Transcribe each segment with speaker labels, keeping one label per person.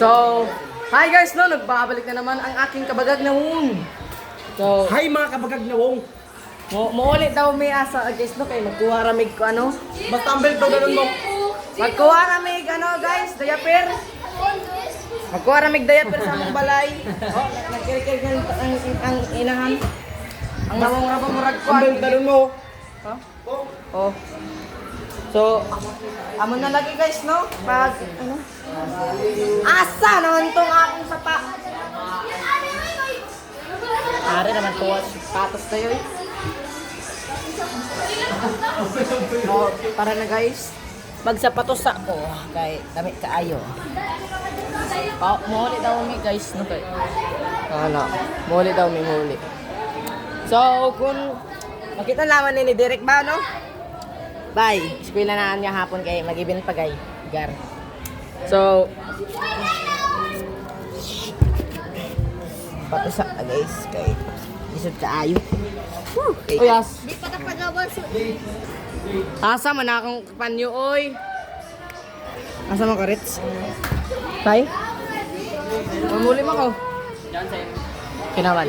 Speaker 1: So, hi guys, no, nagbabalik na naman ang aking kabagag na wong. So,
Speaker 2: Hi mga kabagag na wong.
Speaker 1: muulit daw may asa guys, no, kay magkuha ramig ko ano.
Speaker 2: Basta ang belt daw ganun mo.
Speaker 1: Magkuha ramig ano guys, diaper. Magkuha ramig diaper sa among balay. Oh, nagkirikir ang inahan. Ang nawong rabo murag ko.
Speaker 2: Ang belt ganun mo.
Speaker 1: Ha? Oh. So, amo na lagi guys, no? Pag, ano? Asa naman itong akong sapa? Ari naman ito, patos na yun. So, para na guys. Magsapatos ako. Kay, damit kaayo. Muli daw mi guys, no? Kay, ano? Muli daw mi, muli. So, kung makita naman ni Derek ba, no? Bye. Eskwela na niya hapon kay mag-event pa kay Gar. So, patusa na guys kay isod kaayo. Okay. Yes.
Speaker 3: Di pa nakagawas.
Speaker 1: Asa man akong panyo oy. Asa man ka Rits? Tay? Mamuli mo ko. Diyan sa Kinawan.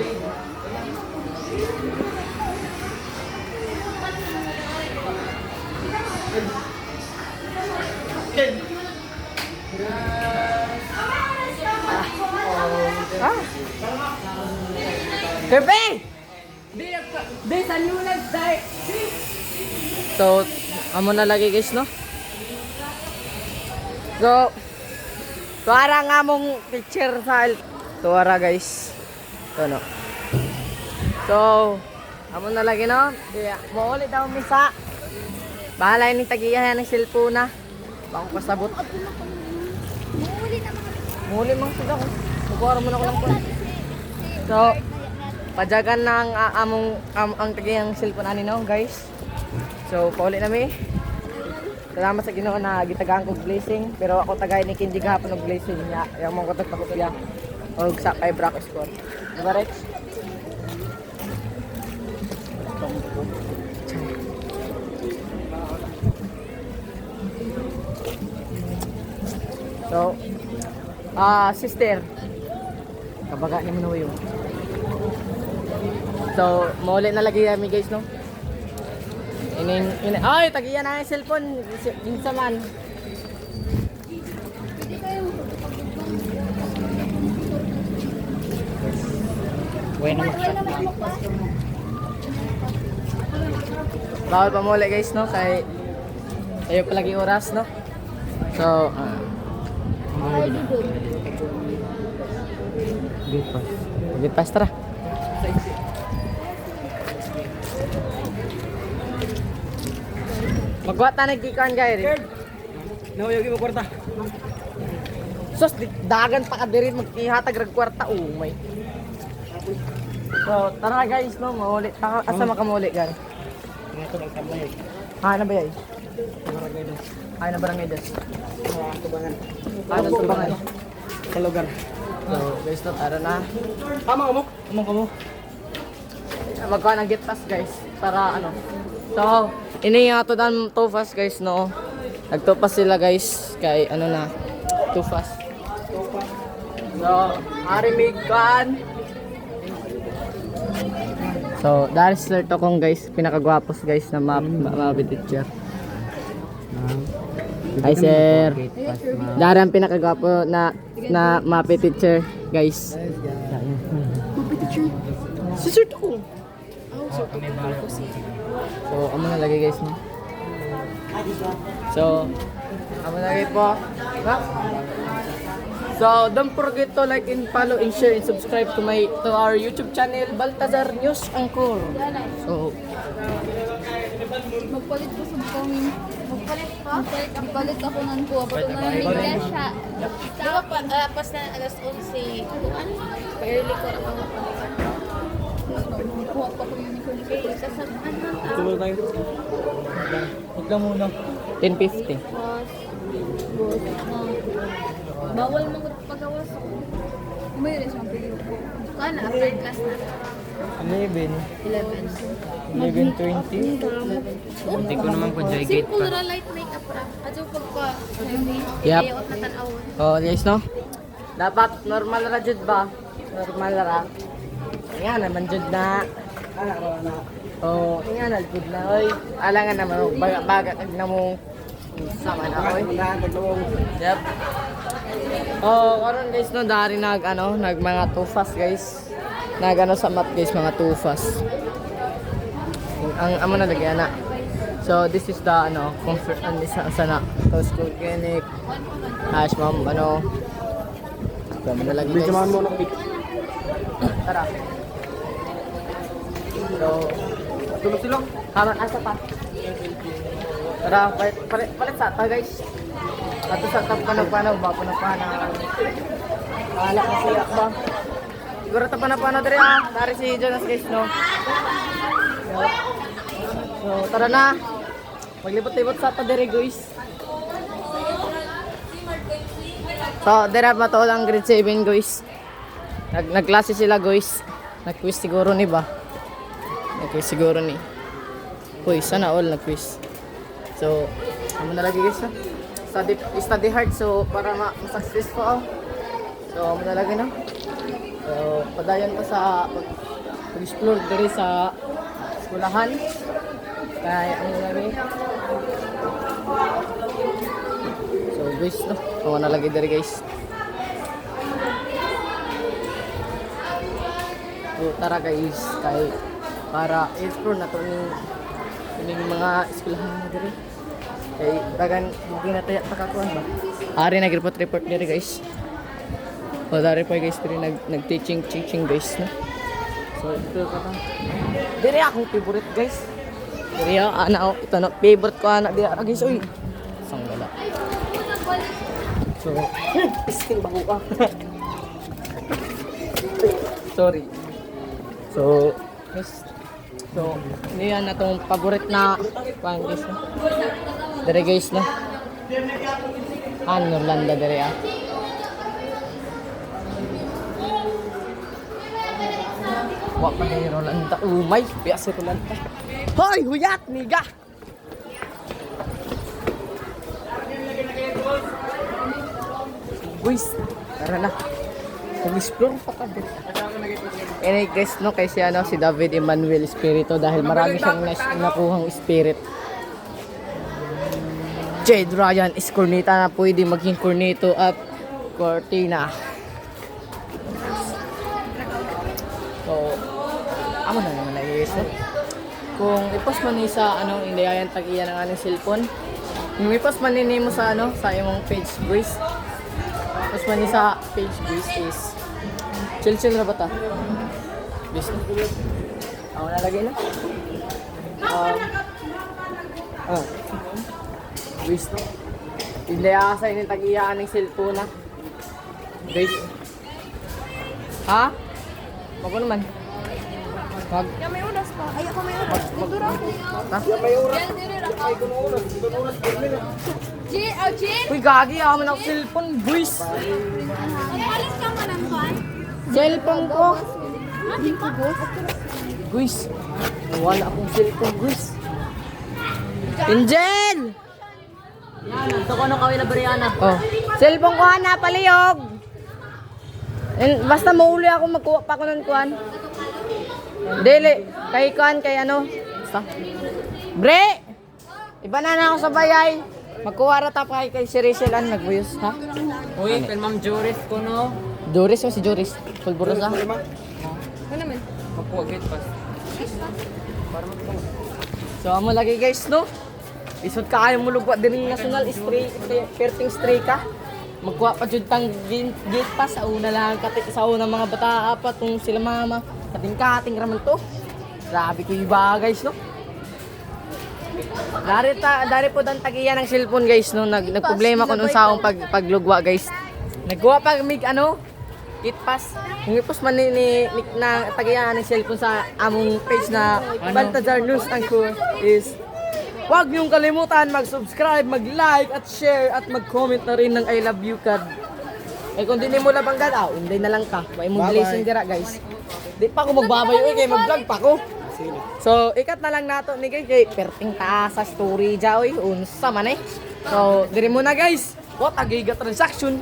Speaker 1: Pepe! Di, saan yung nag-die? So, amo na lagi guys, no? So, tuwara nga mong picture sa tuwara guys. Ito, no? So, amo na lagi, no? Di, maulit daw misa. Bahala yung tagiyahan ng cellphone na. Bako kasabot.
Speaker 3: Muli na mga
Speaker 1: Muli mang sila ko. Magkuwara mo na ko lang po. So, pajagan na ang tagiyang cellphone ani no, guys. So, pauli na mi. Salamat sa Ginoo na gitagaan kog blessing, pero ako tagay ni Kinji gahapon og blessing niya. Yang mong kotak ko siya. Og sa kay Brock score. Diba, Rex? So, sister. Kabaga ni mo yung. So, maulit na lagi kami guys, no? Ay, tagiyan na yung cellphone. Insa man.
Speaker 2: Bueno,
Speaker 1: Bawal pa muli guys, no? Kay tayo palagi oras, no? So, Git pas tara. Magwata na gikan kay rin.
Speaker 2: Nauyagi mo kwarta.
Speaker 1: Sus, dagan pa ka diri magkihatag rag kwarta. Oh my. So, tara guys, no? Maulit. Asa makamuli gan?
Speaker 2: Ito lang tablay.
Speaker 1: Na ba yay?
Speaker 2: Barangay dos.
Speaker 1: Na barangay des.
Speaker 2: Tubangan.
Speaker 1: Na tubangan.
Speaker 2: Sa lugar.
Speaker 1: So, guys, no, tara na.
Speaker 2: Tama ka mo? Tama ka mo?
Speaker 1: Magkuha ng get pass guys para ano. So, ini nga to dan too fast guys, no. Nagtupas sila guys kay ano na too fast. So, harimig kan. So, dahil sir to kong guys, pinakagwapos guys na mapit teacher. Hi sir. Dahil ang pinakagwapo na mapit teacher guys. Si sir to kong. So, amo na lagi guys, no? So, amo na lagi po. Ha? So, don't forget to like and follow and share and subscribe to our YouTube channel, Baltazar News Angkor. So,
Speaker 3: magpalit ko sa coming. Magpalit pa? Magpalit ako ng kuha. Bato na nalingga siya. Diba pa, pas na alas 11. Ano? Early ko ako magpalit. Kuha pa ko yung uniform. Sasabaan na.
Speaker 2: Tuloy tayo. Huwag lang muna.
Speaker 1: 10:50.
Speaker 3: Bawal mo pagawas ako. May rin siyang period ko. Kana, after class na.
Speaker 2: 11.
Speaker 3: 11.
Speaker 2: 11:20. Hindi ko naman po dry gate
Speaker 3: Simple
Speaker 2: pa.
Speaker 3: ra light makeup ra. Adyo pagpa
Speaker 1: Yep.
Speaker 3: ayaw at natanawon.
Speaker 1: Oh, guys, no? Dapat normal ra jud ba? Normal ra. Nga naman jud na. Oh, nga na jud na oy. Alangan naman baga kag namo sama na oy. Yep. Oh, karon guys no dari nag mga tufas guys. Nag sa mat guys mga tufas. Ang amo na lagyan na. So this is the comfort and sana to school clinic. Hash ma'am kami na lagi guys. Tara. So tulog sila. Haman asa pa. Tara, palit sa ta guys. Ato sa tap panag-panag ba panag-panag. Wala ka siya ba? Siguro ta panag-panag diri Dari si Jonas guys no. So tara na. Maglibot-libot sa ta diri guys. So dira ba to lang grade 7 guys. Nagklase sila guys. Nag-quiz siguro ni ba? Nag-quiz siguro ni. Uy, sana all nag-quiz. So, ano na lagi guys no? Study hard so para ma-successful. So, ano na lagi no? So, padayon ko sa pag-explore diri sa eskwelahan. Kaya ano na lagi? So, guys no? Ano na lagi diri guys? So, tara guys, kay para explore na to ni mga eskwelahan na diri. Kay dagan hindi na tayo pakakuan ba. Ari nag-report diri guys. O dari pa guys diri nag-teaching guys no. So ito ka ta. Diri akong favorite guys. Diri ito na favorite ko anak diri guys oy. Sanggala. So pisting bago ka. Sorry. So, guys, niyan na tong favorite na pang guys. Dere guys no. Norlanda dere Wa pa ni Rolanda. Umay, biasa Rolanda. Hoy, huyat niga. Guys, tara na. Mag-explore pa ka din. Anyway guys, no, kay si David Emmanuel Espiritu dahil marami siyang nakuhang spirit. Jade Ryan is corneta na pwede maging corneto at cortina. So, amo na naman lagi guys, no? Kung i-post man ni sa hindi ayan tag-iya ng aning cellphone. Kung i-post man ni mo sa sa imong page guys. Post man ni sa page guys is chill na ba ta? Bis na. Ako nalagay na. Bis na. Hindi asa yung tag-iyaan ng cellphone na. Bis. Ha? Mako naman. Mag.
Speaker 3: May unas pa. Ay, ako may unas. Nagdura ako.
Speaker 1: Ha?
Speaker 2: May oras.
Speaker 3: Yan, dire ako.
Speaker 2: Ay, kung oras.
Speaker 3: Jin!
Speaker 1: Uy, gagi. Ako na cellphone. Buis.
Speaker 3: Alis ka man ang fan?
Speaker 1: Cellphone ko.
Speaker 3: Hindi ko boss.
Speaker 1: Guys. Wala akong cellphone, guys. Angel!
Speaker 2: Ito ko kawin na Brianna.
Speaker 1: Oh. Cellphone ko na paliyog. Basta mauli ako magkuha pa ako ng kuan. Dili, kay kuan kay Basta. Bre! Iba na ako sa bayay. Magkuha ra ta pa kay si Rachel nagbuyos, ha?
Speaker 2: Uy, kay Ma'am Joris ko no.
Speaker 1: Joris o si Joris? Pulburos ha?
Speaker 3: Ano naman?
Speaker 2: Makuha gate pass.
Speaker 1: So, amo lagi guys, no? Isod ka kayo mulugwa din national perting stray ka. Magkuha pa jud tang gate pass sa una lang sa una mga bata apat kung sila mama. Kating raman to. Grabe ko iba guys, no? Dari po dan tagiya ng cellphone guys, no? Nagproblema ko nung sa akong paglugwa guys. Nagkuha pa mig gate pass. Kung ipos man ni na tagiya ng cellphone sa among page na Baltazar News Anchor is huwag niyong kalimutan mag-subscribe, mag-like at share at mag-comment na rin ng I love you card. Eh kung di mo labanggan, hindi na lang ka. May mo blessing dira guys. Di pa ako magbabayo kay mag-vlog pa ko. So ikat na lang nato ni kay perting taas sa story jaoy unsa man eh. So diri mo na guys. What a giga transition.